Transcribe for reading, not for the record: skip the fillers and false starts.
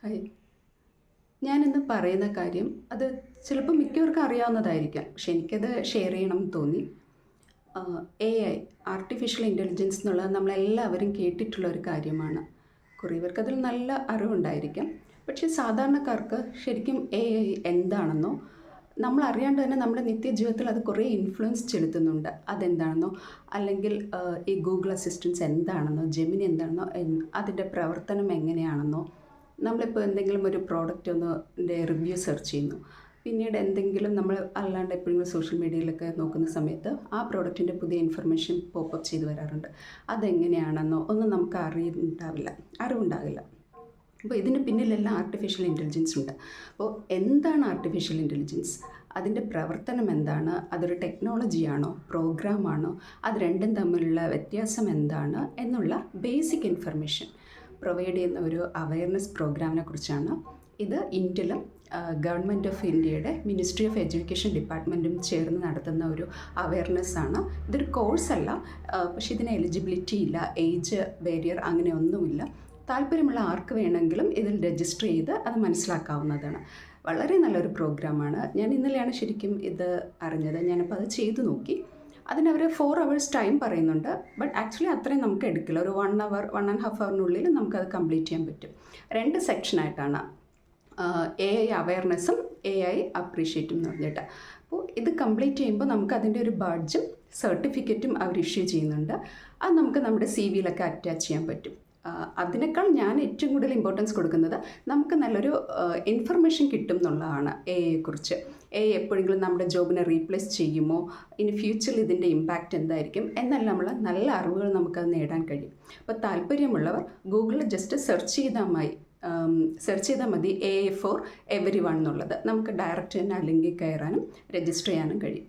Hi. ഞാനിന്ന് പറയുന്ന കാര്യം അത് ചിലപ്പോൾ മിക്കവർക്കും അറിയാവുന്നതായിരിക്കാം. പക്ഷെ എനിക്കത് ഷെയർ ചെയ്യണമെന്ന് തോന്നി. AI ആർട്ടിഫിഷ്യൽ ഇൻ്റലിജൻസ് എന്നുള്ളത് നമ്മളെല്ലാവരും കേട്ടിട്ടുള്ള ഒരു കാര്യമാണ്. കുറേ പേർക്കതിൽ നല്ല അറിവുണ്ടായിരിക്കാം. പക്ഷേ സാധാരണക്കാർക്ക് ശരിക്കും AI എന്താണെന്നോ, നമ്മളറിയാണ്ട് തന്നെ നമ്മുടെ നിത്യജീവിതത്തിൽ അത് കുറേ ഇൻഫ്ലുവൻസ് ചെലുത്തുന്നുണ്ട്. അതെന്താണെന്നോ, അല്ലെങ്കിൽ ഈ ഗൂഗിൾ അസിസ്റ്റൻസ് എന്താണെന്നോ, ജെമിനി എന്താണെന്നോ, അതിൻ്റെ പ്രവർത്തനം എങ്ങനെയാണെന്നോ, നമ്മളിപ്പോൾ എന്തെങ്കിലും ഒരു പ്രോഡക്റ്റ് ൻ്റെ റിവ്യൂ സെർച്ച് ചെയ്യുന്നു. പിന്നീട് എന്തെങ്കിലും നമ്മൾ അല്ലാണ്ട് എപ്പോഴെങ്കിലും സോഷ്യൽ മീഡിയയിലൊക്കെ നോക്കുന്ന സമയത്ത് ആ പ്രോഡക്റ്റിൻ്റെ പുതിയ ഇൻഫർമേഷൻ പോപ്പപ്പ് ചെയ്ത് വരാറുണ്ട്. അതെങ്ങനെയാണെന്നോ ഒന്നും നമുക്ക് അറിവുണ്ടാകില്ല. അപ്പോൾ ഇതിന് പിന്നിലെല്ലാം ആർട്ടിഫിഷ്യൽ ഇൻ്റലിജൻസ് ഉണ്ട്. അപ്പോൾ എന്താണ് ആർട്ടിഫിഷ്യൽ ഇൻ്റലിജൻസ്? അതിൻ്റെ പ്രവർത്തനം എന്താണ്? അതൊരു ടെക്നോളജിയാണോ, പ്രോഗ്രാമാണോ, അത് രണ്ടും തമ്മിലുള്ള വ്യത്യാസം എന്താണ് എന്നുള്ള ബേസിക് ഇൻഫർമേഷൻ പ്രൊവൈഡ് ചെയ്യുന്ന ഒരു അവയർനെസ് പ്രോഗ്രാമിനെ കുറിച്ചാണ്. ഇത് ഇന്ത്യയിലും ഗവൺമെൻറ് ഓഫ് ഇന്ത്യയുടെ മിനിസ്ട്രി ഓഫ് എഡ്യൂക്കേഷൻ ഡിപ്പാർട്ട്മെൻറ്റും ചേർന്ന് നടത്തുന്ന ഒരു അവയർനെസ് ആണ്. ഇതൊരു കോഴ്സല്ല, പക്ഷേ ഇതിന് എലിജിബിലിറ്റി ഇല്ല, ഏജ് ബാരിയർ അങ്ങനെയൊന്നുമില്ല. താല്പര്യമുള്ള ആർക്ക് വേണമെങ്കിലും ഇതിൽ രജിസ്റ്റർ ചെയ്ത് അത് മനസ്സിലാക്കാവുന്നതാണ്. വളരെ നല്ലൊരു പ്രോഗ്രാമാണ്. ഞാൻ ഇന്നലെയാണ് ശരിക്കും ഇത് അറിഞ്ഞത്. ഞാനപ്പോൾ അത് ചെയ്തു നോക്കി. അതിനവർ 4 hours ടൈം പറയുന്നുണ്ട്. ബട്ട് ആക്ച്വലി അത്രയും നമുക്ക് എടുക്കില്ല. ഒരു 1 hour 1.5 hourനുള്ളിൽ നമുക്കത് കംപ്ലീറ്റ് ചെയ്യാൻ പറ്റും. 2 സെക്ഷനായിട്ടാണ്, AI അവയർനെസ്സും AI അപ്രീഷിയേറ്റും എന്ന് പറഞ്ഞിട്ട്. അപ്പോൾ ഇത് കംപ്ലീറ്റ് ചെയ്യുമ്പോൾ നമുക്ക് അതിൻ്റെ ഒരു ബാഡ്ജും സർട്ടിഫിക്കറ്റും അവർ ഇഷ്യൂ ചെയ്യുന്നുണ്ട്. അത് നമുക്ക് നമ്മുടെ CV-യിലൊക്കെ അറ്റാച്ച് ചെയ്യാൻ പറ്റും. അതിനേക്കാൾ ഞാൻ ഏറ്റവും കൂടുതൽ ഇമ്പോർട്ടൻസ് കൊടുക്കുന്നത് നമുക്ക് നല്ലൊരു ഇൻഫർമേഷൻ കിട്ടും എന്നുള്ളതാണ് AI എപ്പോഴെങ്കിലും നമ്മുടെ ജോബിനെ റീപ്ലേസ് ചെയ്യുമോ, ഇനി ഫ്യൂച്ചറിൽ ഇതിൻ്റെ ഇമ്പാക്റ്റ് എന്തായിരിക്കും എന്നെല്ലാമുള്ള നല്ല അറിവുകൾ നമുക്കത് നേടാൻ കഴിയും. അപ്പോൾ താല്പര്യമുള്ളവർ ഗൂഗിളിൽ ജസ്റ്റ് സെർച്ച് ചെയ്താൽ മതി AI ഫോർ എവരി വൺ എന്നുള്ളത്. നമുക്ക് ഡയറക്റ്റ് തന്നെ ആ ലിങ്കിൽ കയറാനും രജിസ്റ്റർ ചെയ്യാനും കഴിയും.